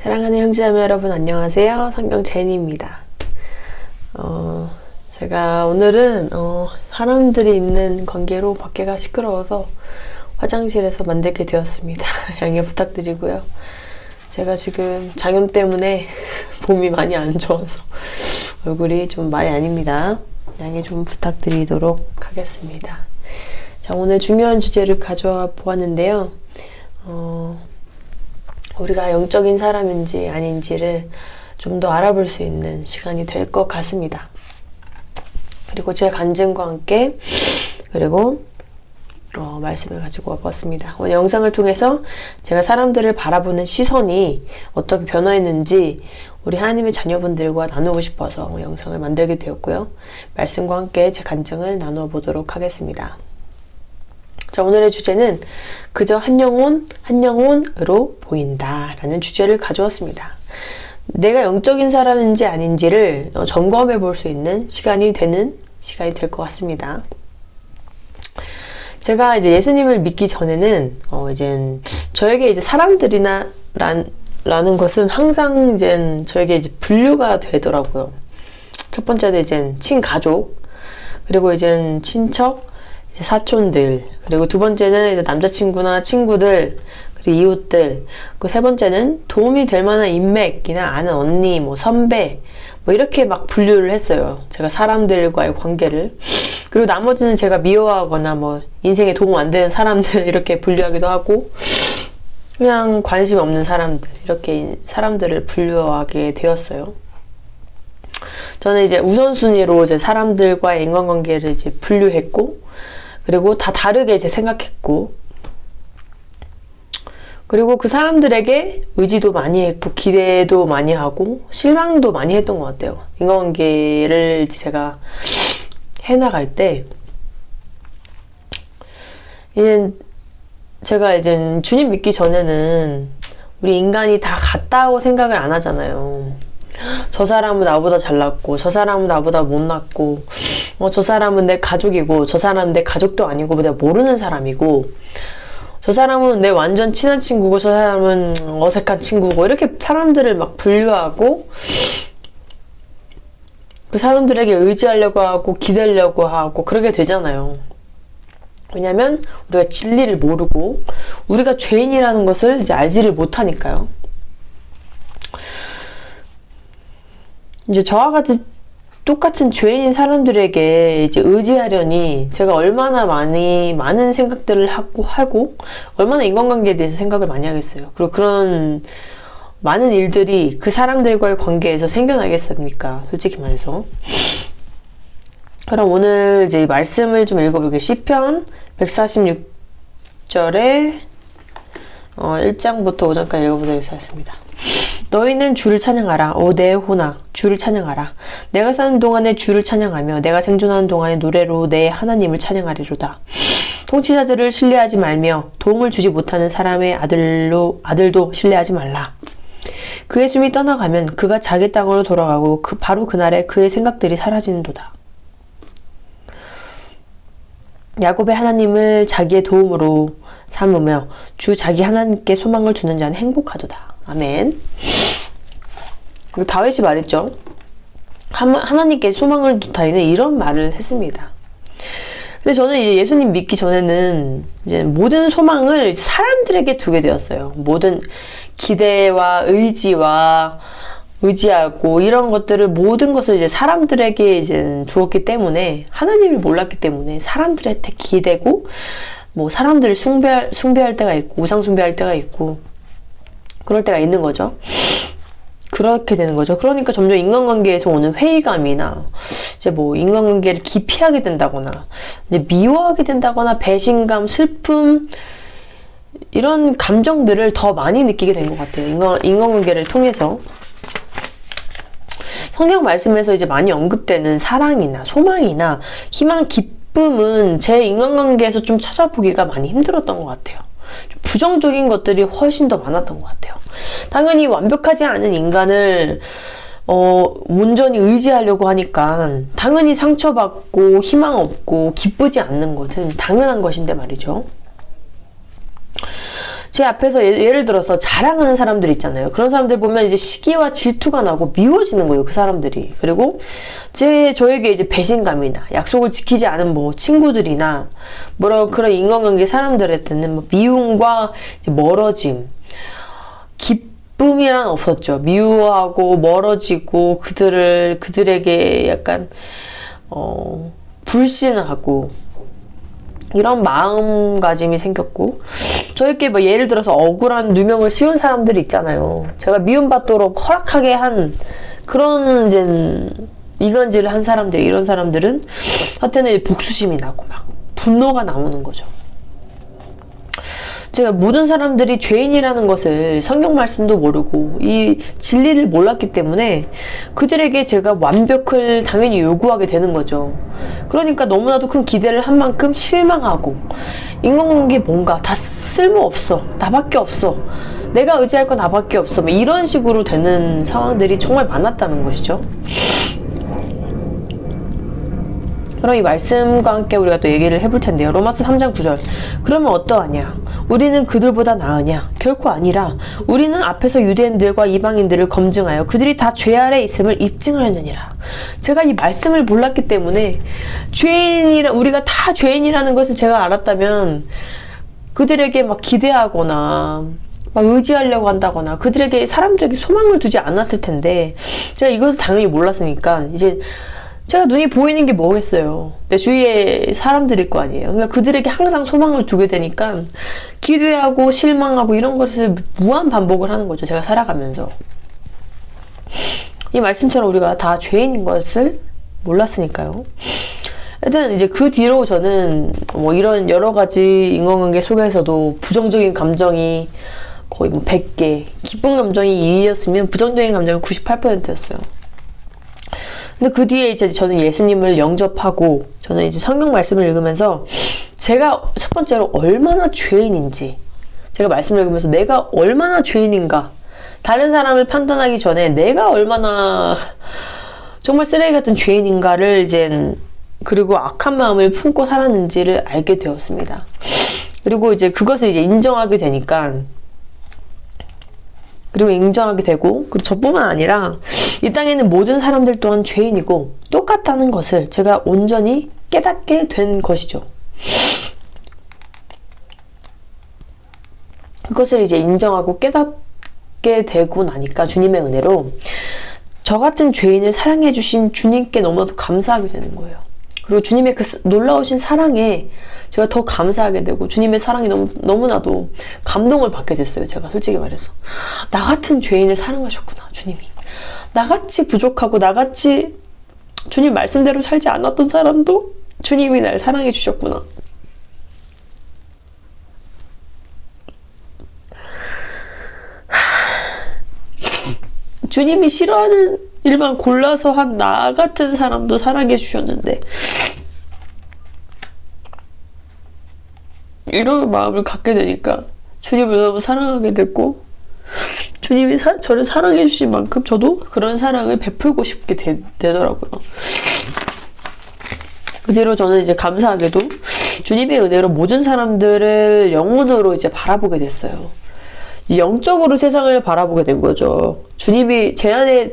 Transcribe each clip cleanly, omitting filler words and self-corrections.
사랑하는 형제자매 여러분 안녕하세요. 성경 제니입니다. 제가 오늘은 사람들이 있는 관계로 밖에가 시끄러워서 화장실에서 만들게 되었습니다. 양해 부탁드리고요. 제가 지금 장염 때문에 몸이 많이 안 좋아서 얼굴이 좀 말이 아닙니다. 양해 좀 부탁드리도록 하겠습니다. 자, 오늘 중요한 주제를 가져와 보았는데요. 우리가 영적인 사람인지 아닌지를 좀 더 알아볼 수 있는 시간이 될 것 같습니다. 그리고 제 간증과 함께 그리고 말씀을 가지고 와봤습니다. 오늘 영상을 통해서 제가 사람들을 바라보는 시선이 어떻게 변화했는지 우리 하나님의 자녀분들과 나누고 싶어서 영상을 만들게 되었고요. 말씀과 함께 제 간증을 나누어 보도록 하겠습니다. 자, 오늘의 주제는 그저 한 영혼으로 보인다 라는 주제를 가져왔습니다. 내가 영적인 사람인지 아닌지를 점검해 볼 수 있는 시간이 될 것 같습니다. 제가 이제 예수님을 믿기 전에는 저에게 이제 사람들이라는 것은 항상 저에게 분류가 되더라고요. 첫 번째는 친가족, 그리고 친척, 사촌들, 그리고 두 번째는 남자친구나 친구들, 그리고 이웃들, 그리고 세 번째는 도움이 될 만한 인맥이나 아는 언니, 선배, 이렇게 막 분류를 했어요. 제가 사람들과의 관계를. 그리고 나머지는 제가 미워하거나 인생에 도움 안 되는 사람들 이렇게 분류하기도 하고, 그냥 관심 없는 사람들, 이렇게 사람들을 분류하게 되었어요. 저는 우선순위로 사람들과의 인간관계를 분류했고, 그리고 다 다르게 생각했고, 그리고 그 사람들에게 의지도 많이 했고, 기대도 많이 하고, 실망도 많이 했던 것 같아요. 인간관계를 제가 해나갈 때, 제가 주님 믿기 전에는 우리 인간이 다 같다고 생각을 안 하잖아요. 저 사람은 나보다 잘났고, 저 사람은 나보다 못났고, 저 사람은 내 가족이고, 저 사람은 내 가족도 아니고, 내가 모르는 사람이고, 저 사람은 내 완전 친한 친구고, 저 사람은 어색한 친구고, 이렇게 사람들을 막 분류하고, 그 사람들에게 의지하려고 하고, 기대려고 하고, 그러게 되잖아요. 왜냐면, 우리가 진리를 모르고, 우리가 죄인이라는 것을 알지를 못하니까요. 저와 같이 똑같은 죄인인 사람들에게 의지하려니 제가 얼마나 많은 생각들을 하고 얼마나 인간관계에 대해서 생각을 많이 하겠어요. 그리고 그런 많은 일들이 그 사람들과의 관계에서 생겨나겠습니까? 솔직히 말해서. 그럼 오늘 이 말씀을 좀 읽어볼게요. 시편 146절에 1장부터 5장까지 읽어보도록 하겠습니다. 너희는 주를 찬양하라. 내 혼아, 주를 찬양하라. 내가 사는 동안에 주를 찬양하며 내가 생존하는 동안에 노래로 내 하나님을 찬양하리로다. 통치자들을 신뢰하지 말며 도움을 주지 못하는 사람의 아들도 신뢰하지 말라. 그의 숨이 떠나가면 그가 자기 땅으로 돌아가고 바로 그날에 그의 생각들이 사라지는도다. 야곱의 하나님을 자기의 도움으로 삼으며 주 자기 하나님께 소망을 두는 자는 행복하도다. 아멘. 그리고 다윗이 말했죠. 하나님께 소망을 두다이는 이런 말을 했습니다. 근데 저는 예수님 믿기 전에는 모든 소망을 사람들에게 두게 되었어요. 모든 기대와 의지하고 이런 것들을 모든 것을 사람들에게 두었기 때문에, 하나님을 몰랐기 때문에 사람들한테 기대고 사람들을 숭배할 때가 있고 우상 숭배할 때가 있고 그럴 때가 있는 거죠. 그렇게 되는 거죠. 그러니까 점점 인간관계에서 오는 회의감이나 인간관계를 기피하게 된다거나 미워하게 된다거나 배신감, 슬픔 이런 감정들을 더 많이 느끼게 된 것 같아요. 인간관계를 통해서. 성경 말씀에서 많이 언급되는 사랑이나 소망이나 희망, 기쁨은 제 인간관계에서 좀 찾아보기가 많이 힘들었던 것 같아요. 좀 부정적인 것들이 훨씬 더 많았던 것 같아요. 당연히 완벽하지 않은 인간을 온전히 의지하려고 하니까 당연히 상처받고 희망 없고 기쁘지 않는 것은 당연한 것인데 말이죠. 제 앞에서 예를 들어서 자랑하는 사람들 있잖아요. 그런 사람들 보면 이제 시기와 질투가 나고 미워지는 거예요, 그 사람들이. 그리고 저에게 이제 배신감이나 약속을 지키지 않은 뭐 친구들이나 그런 인간관계 사람들한테는 뭐 미움과 이제 멀어짐, 기쁨이란 없었죠. 미워하고 멀어지고 그들에게 약간 불신하고 이런 마음가짐이 생겼고, 저에게 뭐 예를 들어서 억울한 누명을 씌운 사람들이 있잖아요. 제가 미움받도록 허락하게 한 그런 이제 이간질을 한 사람들, 이런 사람들은 한테는 복수심이 나고 막 분노가 나오는 거죠. 제가 모든 사람들이 죄인이라는 것을 성경 말씀도 모르고 이 진리를 몰랐기 때문에 그들에게 제가 완벽을 당연히 요구하게 되는 거죠. 그러니까 너무나도 큰 기대를 한 만큼 실망하고, 인간관계 뭔가 다 쓸모없어, 나밖에 없어, 내가 의지할 건 나밖에 없어, 이런 식으로 되는 상황들이 정말 많았다는 것이죠. 그럼 이 말씀과 함께 우리가 또 얘기를 해볼 텐데요. 로마서 3장 9절. 그러면 어떠하냐? 우리는 그들보다 나으냐? 결코 아니라 우리는 앞에서 유대인들과 이방인들을 검증하여 그들이 다 죄 아래 있음을 입증하였느니라. 제가 이 말씀을 몰랐기 때문에 우리가 다 죄인이라는 것을 제가 알았다면 그들에게 막 기대하거나 막 의지하려고 한다거나 사람들에게 소망을 두지 않았을 텐데, 제가 이것을 당연히 몰랐으니까 이제 제가 눈이 보이는 게 뭐겠어요. 내 주위에 사람들일 거 아니에요. 그러니까 그들에게 항상 소망을 두게 되니까 기대하고 실망하고 이런 것을 무한 반복을 하는 거죠. 제가 살아가면서. 이 말씀처럼 우리가 다 죄인인 것을 몰랐으니까요. 하여튼 이제 그 뒤로 저는 뭐 이런 여러 가지 인간관계 속에서도 부정적인 감정이 거의 뭐 100개, 기쁜 감정이 2였으면 부정적인 감정이 98%였어요. 근데 그 뒤에 이제 저는 예수님을 영접하고, 저는 이제 성경 말씀을 읽으면서 제가 첫 번째로 얼마나 죄인인지, 제가 말씀을 읽으면서 내가 얼마나 죄인인가, 다른 사람을 판단하기 전에 내가 얼마나 정말 쓰레기 같은 죄인인가를 그리고 악한 마음을 품고 살았는지를 알게 되었습니다. 그리고 이제 그것을 이제 인정하게 되니까, 그리고 저뿐만 아니라 이 땅에 있는 모든 사람들 또한 죄인이고 똑같다는 것을 제가 온전히 깨닫게 된 것이죠. 그것을 이제 인정하고 깨닫게 되고 나니까 주님의 은혜로 저 같은 죄인을 사랑해 주신 주님께 너무나도 감사하게 되는 거예요. 그리고 주님의 그 놀라우신 사랑에 제가 더 감사하게 되고, 주님의 사랑이 너무나도 감동을 받게 됐어요. 제가 솔직히 말해서 나 같은 죄인을 사랑하셨구나, 주님이. 나같이 부족하고 나같이 주님 말씀대로 살지 않았던 사람도 주님이 날 사랑해 주셨구나. 주님이 싫어하는 일만 골라서 한 나 같은 사람도 사랑해 주셨는데, 이런 마음을 갖게 되니까 주님을 너무 사랑하게 됐고, 주님이 저를 사랑해 주신 만큼 저도 그런 사랑을 베풀고 싶게 되더라고요. 그 뒤로 저는 이제 감사하게도 주님의 은혜로 모든 사람들을 영혼으로 이제 바라보게 됐어요. 영적으로 세상을 바라보게 된 거죠. 성령님이 제 안에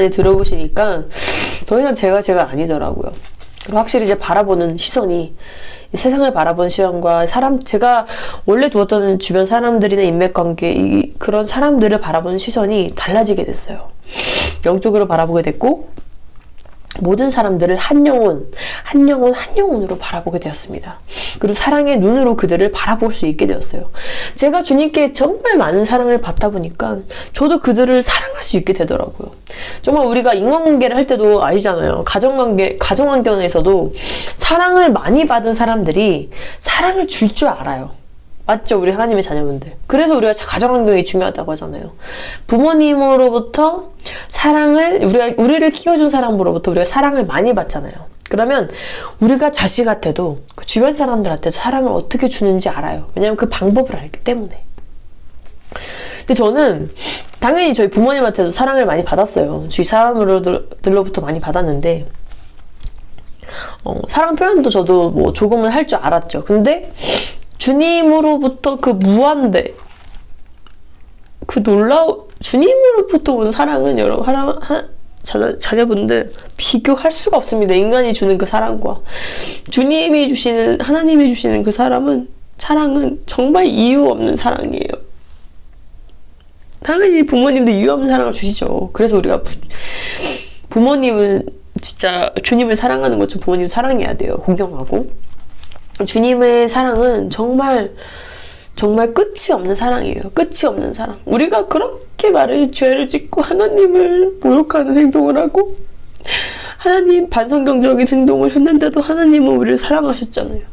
들어오시니까 더 이상 제가 아니더라고요. 그리고 확실히 이제 바라보는 시선이, 세상을 바라보는 시선과 제가 원래 두었던 주변 사람들이나 인맥관계, 그런 사람들을 바라보는 시선이 달라지게 됐어요. 영적으로 바라보게 됐고, 모든 사람들을 한 영혼으로 바라보게 되었습니다. 그리고 사랑의 눈으로 그들을 바라볼 수 있게 되었어요. 제가 주님께 정말 많은 사랑을 받다 보니까 저도 그들을 사랑할 수 있게 되더라고요. 정말 우리가 인간관계를 할 때도 아시잖아요. 가정환경에서도 사랑을 많이 받은 사람들이 사랑을 줄 줄 알아요. 맞죠? 우리 하나님의 자녀분들. 그래서 우리가 가정환경이 중요하다고 하잖아요. 부모님으로부터 우리를 키워준 사람으로부터 우리가 사랑을 많이 받잖아요. 그러면 우리가 자식한테도, 그 주변 사람들한테도 사랑을 어떻게 주는지 알아요. 왜냐면 그 방법을 알기 때문에. 근데 저는 당연히 저희 부모님한테도 사랑을 많이 받았어요. 주위 사람들로부터 많이 받았는데, 사랑 표현도 저도 뭐 조금은 할 줄 알았죠. 근데 주님으로부터 그 무한대, 그 주님으로부터 온 사랑은 여러분, 자녀분들 비교할 수가 없습니다. 인간이 주는 그 사랑과 하나님이 주시는 그 사랑은 정말 이유 없는 사랑이에요. 당연히 부모님도 이유 없는 사랑을 주시죠. 그래서 우리가 부모님은 진짜 주님을 사랑하는 것처럼 부모님 사랑해야 돼요. 공경하고. 주님의 사랑은 정말 끝이 없는 사랑이에요. 끝이 없는 사랑. 우리가 그렇게 죄를 짓고 하나님을 모욕하는 행동을 하고 하나님 반성경적인 행동을 했는데도 하나님은 우리를 사랑하셨잖아요.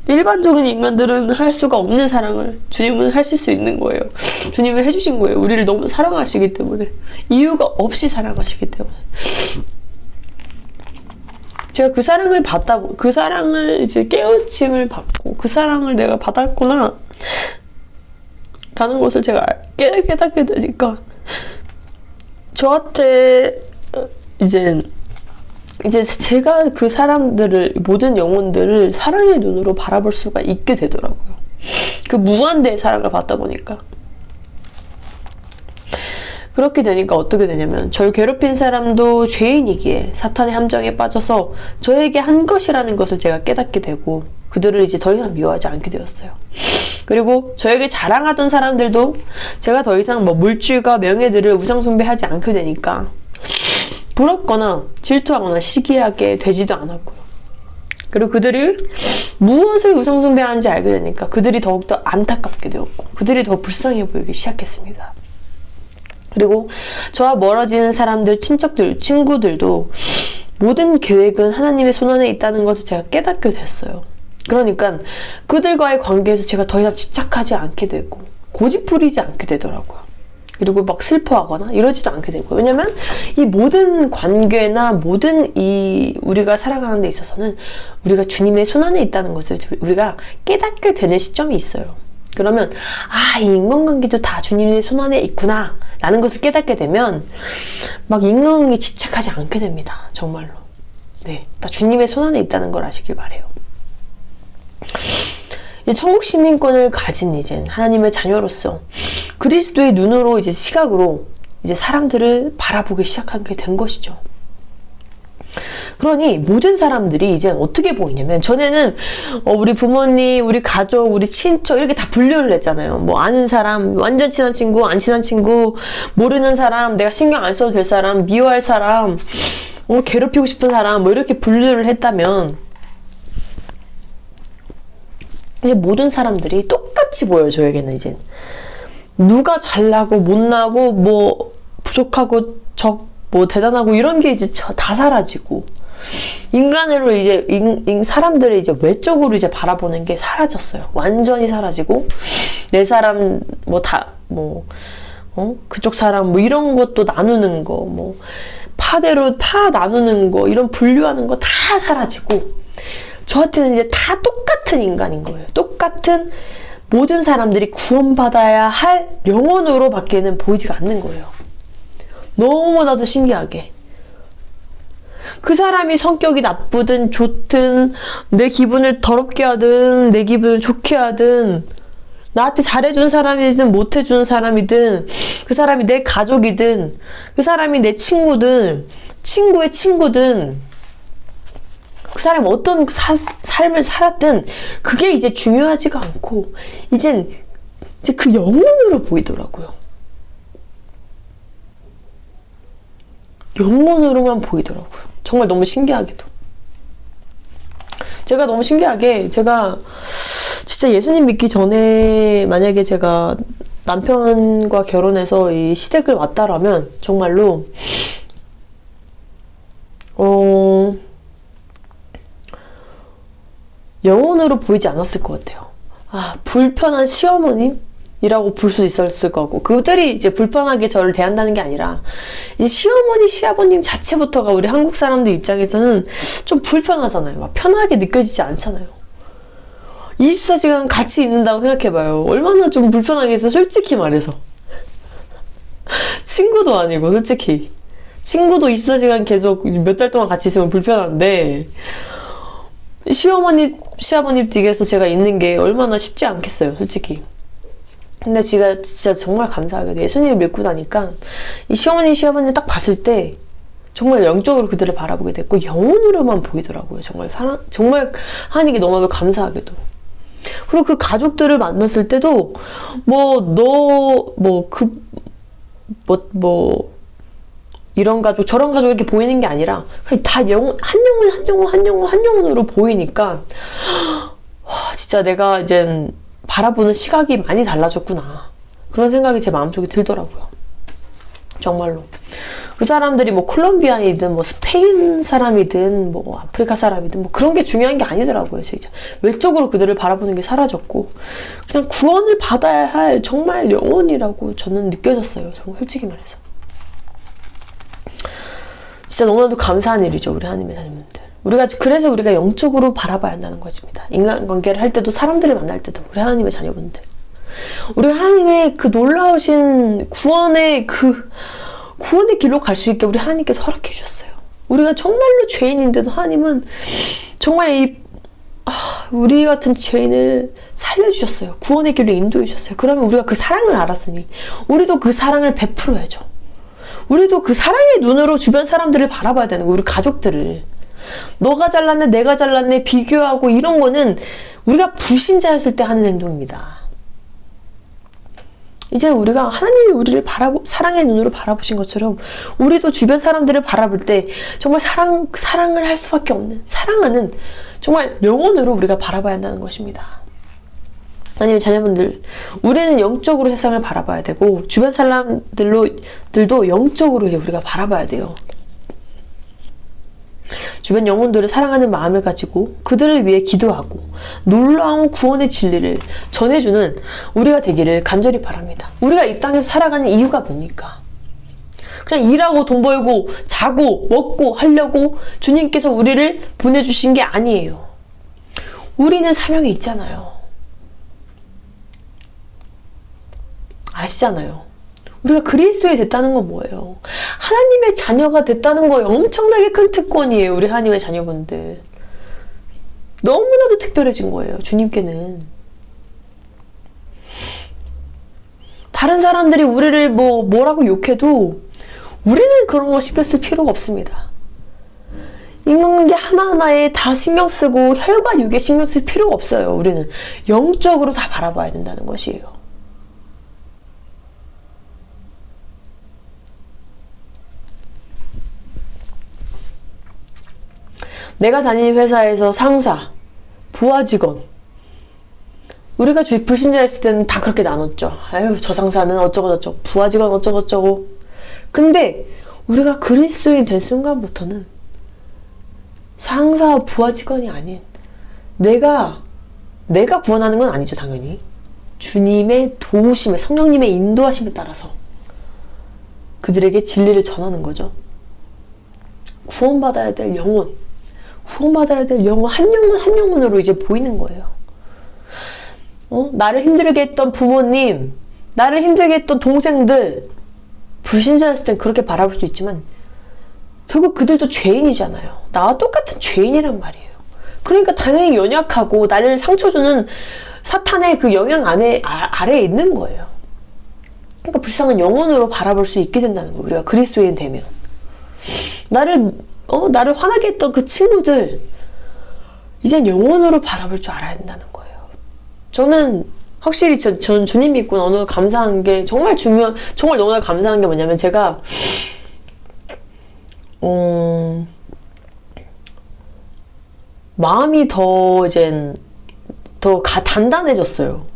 일반적인 인간들은 할 수가 없는 사랑을 주님은 하실 수 있는 거예요. 주님은 해주신 거예요. 우리를 너무 사랑하시기 때문에. 이유가 없이 사랑하시기 때문에. 제가 그 사랑을 이제 깨우침을 받고 그 사랑을 내가 받았구나 라는 것을 제가 깨닫게 되니까 저한테 이제 제가 그 사람들을, 모든 영혼들을 사랑의 눈으로 바라볼 수가 있게 되더라고요. 그 무한대의 사랑을 받다 보니까. 그렇게 되니까 어떻게 되냐면 저를 괴롭힌 사람도 죄인이기에 사탄의 함정에 빠져서 저에게 한 것이라는 것을 제가 깨닫게 되고 그들을 이제 더 이상 미워하지 않게 되었어요. 그리고 저에게 자랑하던 사람들도 제가 더 이상 물질과 명예들을 우상숭배하지 않게 되니까 부럽거나 질투하거나 시기하게 되지도 않았고요. 그리고 그들이 무엇을 우상숭배하는지 알게 되니까 그들이 더욱더 안타깝게 되었고 그들이 더 불쌍해 보이기 시작했습니다. 그리고 저와 멀어지는 사람들, 친척들, 친구들도 모든 계획은 하나님의 손안에 있다는 것을 제가 깨닫게 됐어요. 그러니까 그들과의 관계에서 제가 더 이상 집착하지 않게 되고 고집부리지 않게 되더라고요. 그리고 막 슬퍼하거나 이러지도 않게 되고. 왜냐면 이 모든 관계나 모든 우리가 살아가는 데 있어서는 우리가 주님의 손안에 있다는 것을 우리가 깨닫게 되는 시점이 있어요. 그러면 이 인간관계도 다 주님의 손안에 있구나 라는 것을 깨닫게 되면 막 인간관계에 집착하지 않게 됩니다. 정말로. 네, 다 주님의 손안에 있다는 걸 아시길 바래요. 천국 시민권을 가진 이제 하나님의 자녀로서 그리스도의 눈으로 이제 시각으로 이제 사람들을 바라보기 시작하게 된 것이죠. 그러니 모든 사람들이 이제 어떻게 보이냐면 전에는 우리 부모님, 우리 가족, 우리 친척 이렇게 다 분류를 했잖아요. 아는 사람, 완전 친한 친구, 안 친한 친구, 모르는 사람, 내가 신경 안 써도 될 사람, 미워할 사람, 괴롭히고 싶은 사람 이렇게 분류를 했다면 이제 모든 사람들이 똑같이 보여요. 저에게는 이제 누가 잘나고 못나고 부족하고 대단하고 이런 게 이제 다 사라지고 인간으로 이제 사람들을 이제 외적으로 이제 바라보는 게 사라졌어요. 완전히 사라지고 내 사람 그쪽 사람 이런 것도 나누는 거 파대로 나누는 거 이런 분류하는 거 다 사라지고 저한테는 이제 다 똑같은 인간인 거예요. 똑같은 모든 사람들이 구원받아야 할 영혼으로 밖에는 보이지가 않는 거예요. 너무나도 신기하게. 그 사람이 성격이 나쁘든 좋든 내 기분을 더럽게 하든 내 기분을 좋게 하든 나한테 잘해준 사람이든 못해준 사람이든 그 사람이 내 가족이든 그 사람이 내 친구든 친구의 친구든 그 사람이 어떤 삶을 살았든 그게 이제 중요하지가 않고 이제 그 영혼으로 보이더라고요. 영혼으로만 보이더라고요. 정말 너무 신기하게도. 제가 너무 신기하게 제가 진짜 예수님 믿기 전에 만약에 제가 남편과 결혼해서 이 시댁을 왔다라면 정말로 영혼으로 보이지 않았을 것 같아요. 불편한 시어머님이라고 볼 수 있었을 것 같고 그들이 이제 불편하게 저를 대한다는 게 아니라 이제 시어머니, 시아버님 자체부터가 우리 한국 사람들 입장에서는 좀 불편하잖아요. 막 편하게 느껴지지 않잖아요. 24시간 같이 있는다고 생각해봐요. 얼마나 좀 불편하겠어, 솔직히 말해서. 친구도 아니고 솔직히 친구도 24시간 계속 몇 달 동안 같이 있으면 불편한데 시아버님 댁에서 제가 있는 게 얼마나 쉽지 않겠어요, 솔직히. 근데 제가 진짜 정말 감사하게 예수님을 믿고 나니까 이 시어머니, 시아버님 딱 봤을 때 정말 영적으로 그들을 바라보게 됐고 영혼으로만 보이더라고요. 정말 하나님께 너무나도 감사하게도. 그리고 그 가족들을 만났을 때도 이런 가족 저런 가족 이렇게 보이는 게 아니라 그냥 다 한 영혼으로 보이니까 와, 진짜 내가 이젠 바라보는 시각이 많이 달라졌구나, 그런 생각이 제 마음속에 들더라고요. 정말로. 그 사람들이 콜롬비아이든 스페인 사람이든 아프리카 사람이든 그런 게 중요한 게 아니더라고요. 진짜 외적으로 그들을 바라보는 게 사라졌고 그냥 구원을 받아야 할 정말 영혼이라고 저는 느껴졌어요. 정말 솔직히 말해서. 진짜 너무나도 감사한 일이죠, 우리 하나님의 자녀분들. 그래서 우리가 영적으로 바라봐야 한다는 것입니다. 인간관계를 할 때도, 사람들을 만날 때도, 우리 하나님의 자녀분들. 우리 하나님의 그 놀라우신 구원의 길로 갈 수 있게 우리 하나님께서 허락해 주셨어요. 우리가 정말로 죄인인데도 하나님은 정말 우리 같은 죄인을 살려주셨어요. 구원의 길로 인도해 주셨어요. 그러면 우리가 그 사랑을 알았으니 우리도 그 사랑을 베풀어야죠. 우리도 그 사랑의 눈으로 주변 사람들을 바라봐야 되는 거예요. 우리 가족들을. 너가 잘났네, 내가 잘났네, 비교하고 이런 거는 우리가 불신자였을 때 하는 행동입니다. 이제 우리가 하나님이 우리를 사랑의 눈으로 바라보신 것처럼 우리도 주변 사람들을 바라볼 때 정말 사랑을 할 수밖에 없는, 사랑하는 정말 영혼으로 우리가 바라봐야 한다는 것입니다. 하나님의 자녀분들, 우리는 영적으로 세상을 바라봐야 되고 주변 사람들도 영적으로 우리가 바라봐야 돼요. 주변 영혼들을 사랑하는 마음을 가지고 그들을 위해 기도하고 놀라운 구원의 진리를 전해주는 우리가 되기를 간절히 바랍니다. 우리가 이 땅에서 살아가는 이유가 뭡니까? 그냥 일하고 돈 벌고 자고 먹고 하려고 주님께서 우리를 보내주신 게 아니에요. 우리는 사명이 있잖아요. 아시잖아요. 우리가 그리스도에 됐다는 건 뭐예요? 하나님의 자녀가 됐다는 거예요. 엄청나게 큰 특권이에요. 우리 하나님의 자녀분들. 너무나도 특별해진 거예요. 주님께는. 다른 사람들이 우리를 뭐라고 욕해도 우리는 그런 거 신경 쓸 필요가 없습니다. 인간관계 하나하나에 다 신경 쓰고 혈과 육에 신경 쓸 필요가 없어요. 우리는 영적으로 다 바라봐야 된다는 것이에요. 내가 다니는 회사에서 상사, 부하 직원, 우리가 불신자였을 때는 다 그렇게 나눴죠. 아유, 저 상사는 어쩌고저쩌고, 부하 직원 어쩌고저쩌고. 근데 우리가 그리스도인 된 순간부터는 상사, 부하 직원이 아닌 내가 구원하는 건 아니죠, 당연히. 주님의 도우심에, 성령님의 인도하심에 따라서 그들에게 진리를 전하는 거죠. 구원받아야 될 영혼, 구원받아야 될 영혼, 한 영혼으로 이제 보이는 거예요. 나를 힘들게 했던 부모님, 나를 힘들게 했던 동생들, 불신자였을 땐 그렇게 바라볼 수 있지만 결국 그들도 죄인이잖아요. 나와 똑같은 죄인이란 말이에요. 그러니까 당연히 연약하고 나를 상처 주는 사탄의 그 영향 아래에 있는 거예요. 그러니까 불쌍한 영혼으로 바라볼 수 있게 된다는 거예요. 우리가 그리스도인 되면. 나를 화나게 했던 그 친구들, 이젠 영혼으로 바라볼 줄 알아야 된다는 거예요. 저는 확실히 전 주님 믿고 너무 감사한 게, 정말 너무나 감사한 게 뭐냐면, 제가 마음이 더 단단해졌어요.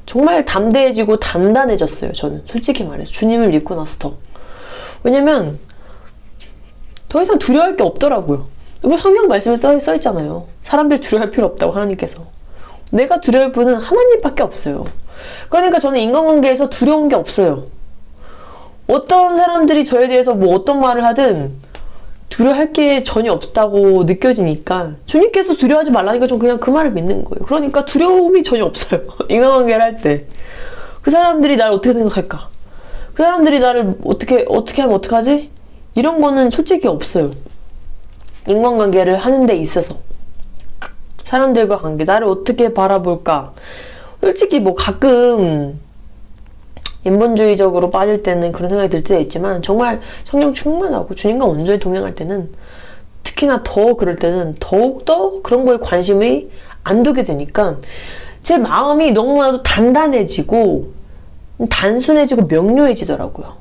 정말 담대해지고 단단해졌어요. 저는 솔직히 말해서 주님을 믿고 나서 더. 왜냐면 더 이상 두려워할 게 없더라고요. 이거 성경 말씀에 써 있잖아요. 사람들 두려워할 필요 없다고, 하나님께서. 내가 두려울 분은 하나님밖에 없어요. 그러니까 저는 인간관계에서 두려운 게 없어요. 어떤 사람들이 저에 대해서 어떤 말을 하든 두려워할 게 전혀 없다고 느껴지니까 주님께서 두려워하지 말라니까 좀 그냥 그 말을 믿는 거예요. 그러니까 두려움이 전혀 없어요. 인간관계를 할 때. 그 사람들이 나를 어떻게 생각할까? 그 사람들이 나를 어떻게 하면 어떡하지? 이런 거는 솔직히 없어요. 인간관계를 하는 데 있어서. 사람들과 관계, 나를 어떻게 바라볼까? 솔직히 뭐 가끔 인본주의적으로 빠질 때는 그런 생각이 들 때도 있지만, 정말 성령 충만하고 주님과 온전히 동행할 때는, 특히나 더 그럴 때는 더욱더 그런 거에 관심이 안 두게 되니까 제 마음이 너무나도 단단해지고 단순해지고 명료해지더라고요.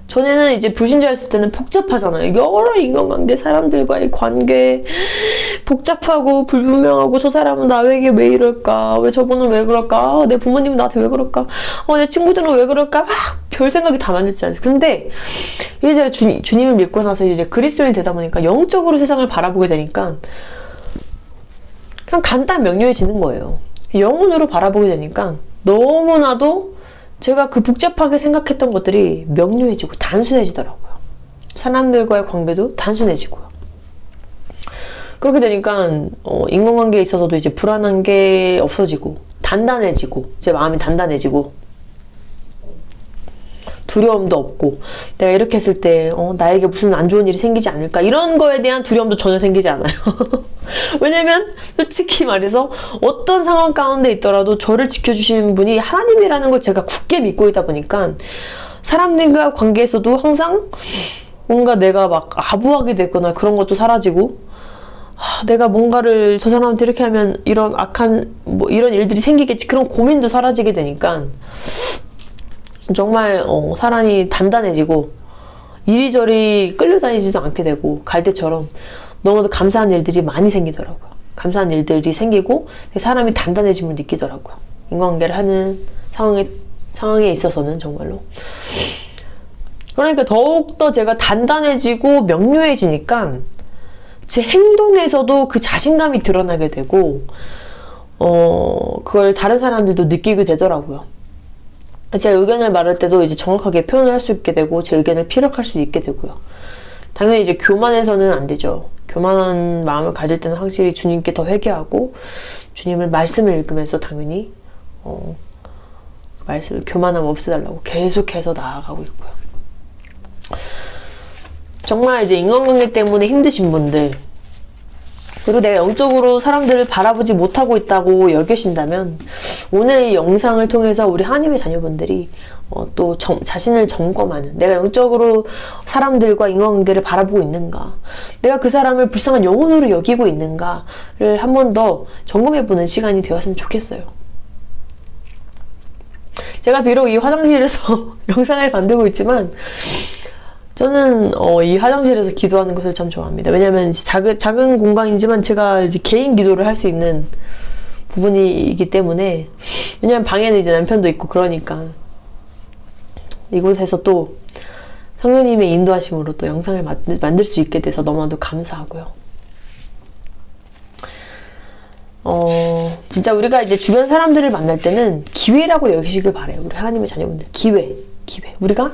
전에는 이제 불신자였을 때는 복잡하잖아요. 여러 인간관계, 사람들과의 관계 복잡하고 불분명하고, 저 사람은 나에게 왜 이럴까? 왜 저분은 왜 그럴까? 내 부모님은 나한테 왜 그럴까? 내 친구들은 왜 그럴까? 막 별 생각이 다 많았잖아요. 근데 이제 제가 주님을 믿고 나서 이제 그리스도인이 되다 보니까 영적으로 세상을 바라보게 되니까 그냥 간단 명료해지는 거예요. 영혼으로 바라보게 되니까 너무나도 제가 그 복잡하게 생각했던 것들이 명료해지고 단순해지더라고요. 사람들과의 관계도 단순해지고요. 그렇게 되니까 인간관계에 있어서도 이제 불안한 게 없어지고 단단해지고, 제 마음이 단단해지고, 두려움도 없고, 내가 이렇게 했을 때 나에게 무슨 안 좋은 일이 생기지 않을까, 이런 거에 대한 두려움도 전혀 생기지 않아요. 왜냐면 솔직히 말해서 어떤 상황 가운데 있더라도 저를 지켜주시는 분이 하나님이라는 걸 제가 굳게 믿고 있다 보니까, 사람들과 관계에서도 항상 뭔가 내가 막 아부하게 됐거나 그런 것도 사라지고, 내가 뭔가를 저 사람한테 이렇게 하면 이런 악한 뭐 이런 일들이 생기겠지, 그런 고민도 사라지게 되니까 정말 사람이 단단해지고 이리저리 끌려다니지도 않게 되고, 갈 때처럼 너무도 감사한 일들이 많이 생기더라고요. 감사한 일들이 생기고 사람이 단단해짐을 느끼더라고요. 인간관계를 하는 상황에 있어서는 정말로. 그러니까 더욱더 제가 단단해지고 명료해지니까 제 행동에서도 그 자신감이 드러나게 되고, 그걸 다른 사람들도 느끼게 되더라고요. 제 의견을 말할 때도 이제 정확하게 표현을 할 수 있게 되고, 제 의견을 피력할 수 있게 되고요. 당연히 이제 교만해서는 안 되죠. 교만한 마음을 가질 때는 확실히 주님께 더 회개하고, 주님을 말씀을 읽으면서 당연히 교만함 없애달라고 계속해서 나아가고 있고요. 정말 이제 인간관계 때문에 힘드신 분들, 그리고 내가 영적으로 사람들을 바라보지 못하고 있다고 여기신다면, 오늘 이 영상을 통해서 우리 하나님의 자녀분들이 또 자신을 점검하는, 내가 영적으로 사람들과 인간관계를 바라보고 있는가, 내가 그 사람을 불쌍한 영혼으로 여기고 있는가를 한 번 더 점검해보는 시간이 되었으면 좋겠어요. 제가 비록 이 화장실에서 영상을 만들고 있지만, 저는 이 화장실에서 기도하는 것을 참 좋아합니다. 왜냐면 작은 공간이지만 제가 이제 개인 기도를 할 수 있는 부분이기 때문에, 왜냐면 방에는 이제 남편도 있고 그러니까 이곳에서 또 성령님의 인도하심으로 또 영상을 만들 수 있게 돼서 너무나도 감사하고요. 진짜 우리가 이제 주변 사람들을 만날 때는 기회라고 여기시길 바래요. 우리 하나님의 자녀분들, 기회. 우리가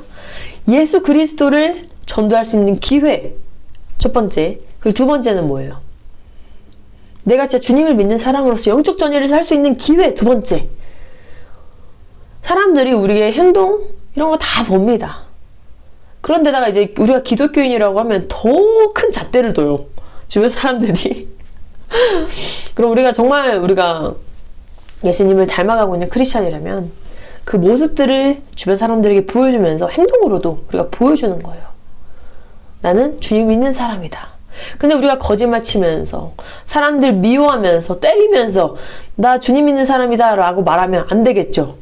예수 그리스도를 전도할 수 있는 기회, 첫 번째. 그리고 두 번째는 뭐예요? 내가 진짜 주님을 믿는 사람으로서 영적 전의를 할 수 있는 기회, 두 번째. 사람들이 우리의 행동 이런 거 다 봅니다. 그런데다가 이제 우리가 기독교인이라고 하면 더 큰 잣대를 둬요, 주변 사람들이. 그럼 우리가 예수님을 닮아가고 있는 크리스찬이라면 그 모습들을 주변 사람들에게 보여주면서 행동으로도 우리가 보여주는 거예요. 나는 주님 믿는 사람이다. 근데 우리가 거짓말 치면서, 사람들 미워하면서, 때리면서 나 주님 믿는 사람이다 라고 말하면 안 되겠죠.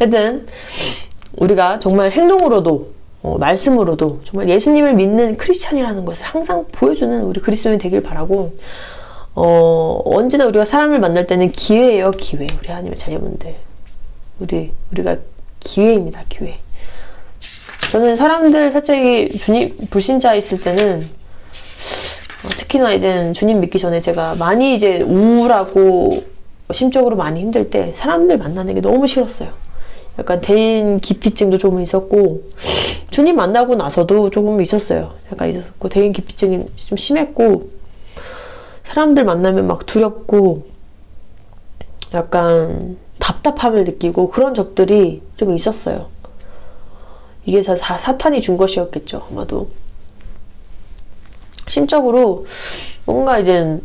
하여튼 우리가 정말 행동으로도 말씀으로도 정말 예수님을 믿는 크리스찬이라는 것을 항상 보여주는 우리 그리스도인이 되길 바라고, 언제나 우리가 사람을 만날 때는 기회예요, 기회. 우리 하나님의 자녀분들, 우리가 기회입니다, 기회. 저는 사람들 살짝 주님 불신자 있을 때는, 특히나 이제 주님 믿기 전에 제가 많이 이제 우울하고 심적으로 많이 힘들 때 사람들 만나는 게 너무 싫었어요. 약간 대인 기피증도 조금 있었고, 주님 만나고 나서도 조금 있었어요. 약간 있었고, 대인 기피증이 좀 심했고, 사람들 만나면 막 두렵고 약간 답답함을 느끼고 그런 적들이 좀 있었어요. 이게 다 사탄이 준 것이었겠죠, 아마도. 심적으로 뭔가 이제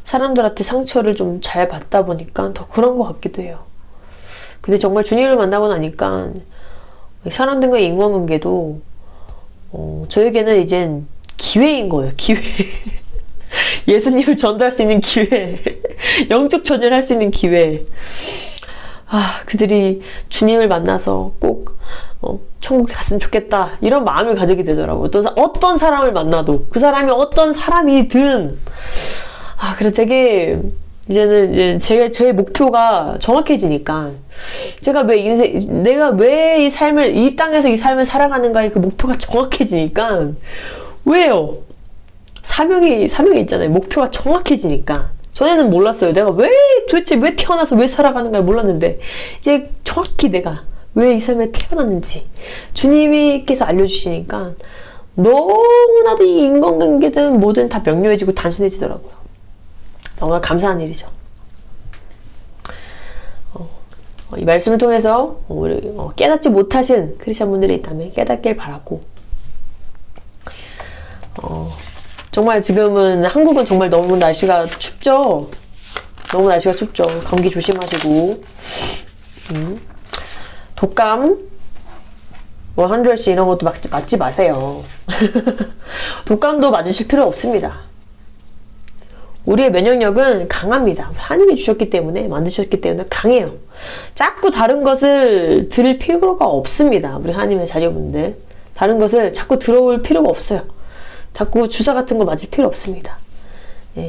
사람들한테 상처를 좀 잘 받다 보니까 더 그런 것 같기도 해요. 근데 정말 주님을 만나고 나니까 사람들과의 인간관계도 저에게는 이젠 기회인 거예요. 기회. 예수님을 전달할 수 있는 기회. 영적 전열할 수 있는 기회. 그들이 주님을 만나서 꼭 천국에 갔으면 좋겠다 이런 마음을 가지게 되더라고요. 어떤 사람을 만나도 그 사람이 어떤 사람이든 그래서 되게 이제는 제 목표가 정확해지니까 내가 왜 이 땅에서 이 삶을 살아가는가의 그 목표가 정확해지니까 왜요? 사명이 있잖아요. 목표가 정확해지니까. 전에는 몰랐어요. 내가 도대체 왜 태어나서 왜 살아가는가 몰랐는데, 이제 정확히 내가 왜 이 삶에 태어났는지 주님께서 알려주시니까 너무나도 이 인간관계든 뭐든 다 명료해지고 단순해지더라고요. 정말 감사한 일이죠. 이 말씀을 통해서 우리 깨닫지 못하신 크리스찬 분들이 있다면 깨닫길 바라고, 정말 지금은 한국은 정말 너무 날씨가 춥죠. 너무 날씨가 춥죠. 감기 조심하시고, 독감 100씩 이런 것도 맞지 마세요. 독감도 맞으실 필요 없습니다. 우리의 면역력은 강합니다. 하나님이 주셨기 때문에, 만드셨기 때문에 강해요. 자꾸 다른 것을 들을 필요가 없습니다. 우리 하나님의 자녀분들. 다른 것을 자꾸 들어올 필요가 없어요. 자꾸 주사 같은 거 맞을 필요 없습니다.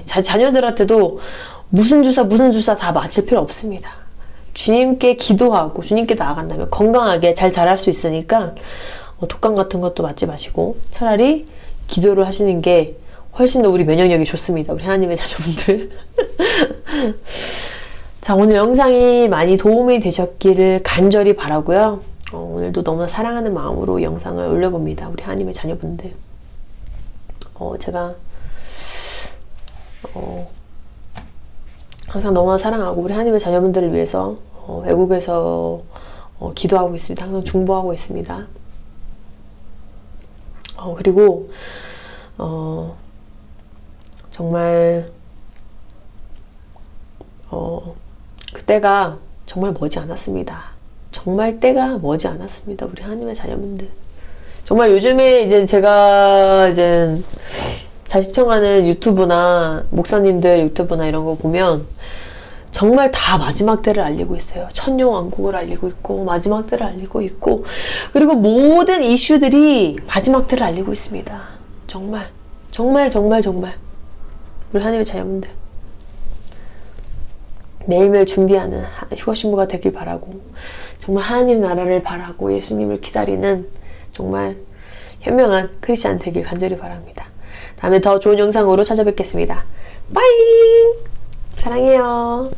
자녀들한테도 무슨 주사 다 맞을 필요 없습니다. 주님께 기도하고 주님께 나아간다면 건강하게 잘 자랄 수 있으니까 독감 같은 것도 맞지 마시고 차라리 기도를 하시는 게 훨씬 더 우리 면역력이 좋습니다. 우리 하나님의 자녀분들. 자, 오늘 영상이 많이 도움이 되셨기를 간절히 바라고요. 오늘도 너무나 사랑하는 마음으로 영상을 올려봅니다. 우리 하나님의 자녀분들. 제가 항상 너무나 사랑하고 우리 하나님의 자녀분들을 위해서 외국에서 기도하고 있습니다. 항상 중보하고 있습니다. 그리고 정말 그때가 정말 머지 않았습니다. 정말 때가 머지 않았습니다. 우리 하나님의 자녀분들. 정말 요즘에 이제 제가 잘 시청하는 유튜브나 목사님들 유튜브나 이런 거 보면 정말 다 마지막 때를 알리고 있어요. 천년왕국을 알리고 있고 마지막 때를 알리고 있고, 그리고 모든 이슈들이 마지막 때를 알리고 있습니다. 정말 우리 하나님의 자녀분들 매일매일 준비하는 휴거 신부가 되길 바라고, 정말 하나님 나라를 바라고 예수님을 기다리는 정말 현명한 크리스찬 되길 간절히 바랍니다. 다음에 더 좋은 영상으로 찾아뵙겠습니다. 빠이! 사랑해요.